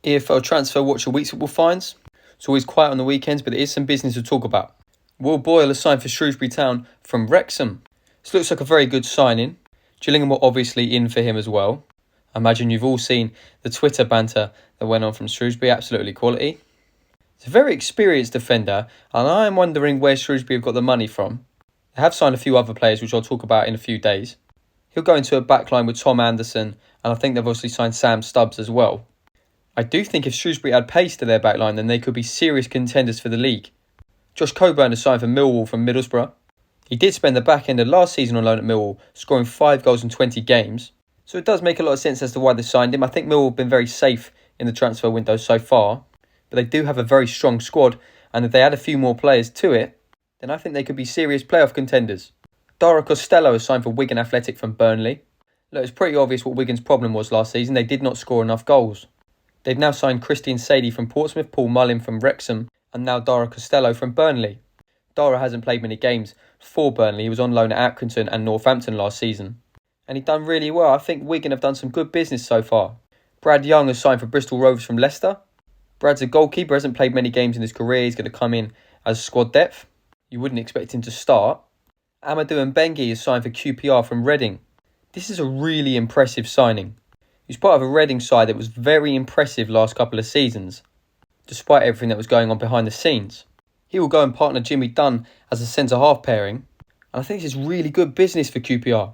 EFL transfer watcher Weeks Football Finds. It's always quiet on the weekends, but there is some business to talk about. Will Boyle has signed for Shrewsbury Town from Wrexham. This looks like a very good signing. Gillingham were obviously in for him as well. I imagine you've all seen the Twitter banter that went on from Shrewsbury, absolutely quality. He's a very experienced defender, and I am wondering where Shrewsbury have got the money from. They have signed a few other players, which I'll talk about in a few days. He'll go into a backline with Tom Anderson, and I think they've obviously signed Sam Stubbs as well. I do think if Shrewsbury add pace to their backline, then they could be serious contenders for the league. Josh Coburn has signed for Millwall from Middlesbrough. He did spend the back end of last season on loan at Millwall, scoring 5 goals in 20 games. So it does make a lot of sense as to why they signed him. I think Millwall have been very safe in the transfer window so far. But they do have a very strong squad, and if they add a few more players to it, then I think they could be serious playoff contenders. Dara Costello has signed for Wigan Athletic from Burnley. Look, it's pretty obvious what Wigan's problem was last season. They did not score enough goals. They've now signed Christian Sadie from Portsmouth, Paul Mullin from Wrexham, and now Dara Costello from Burnley. Dara hasn't played many games for Burnley. He was on loan at Accrington and Northampton last season. And he's done really well. I think Wigan have done some good business so far. Brad Young has signed for Bristol Rovers from Leicester. Brad's a goalkeeper, hasn't played many games in his career. He's going to come in as squad depth. You wouldn't expect him to start. Amadou Mbengi has signed for QPR from Reading. This is a really impressive signing. He's part of a Reading side that was very impressive last couple of seasons, despite everything that was going on behind the scenes. He will go and partner Jimmy Dunn as a centre-half pairing, and I think this is really good business for QPR.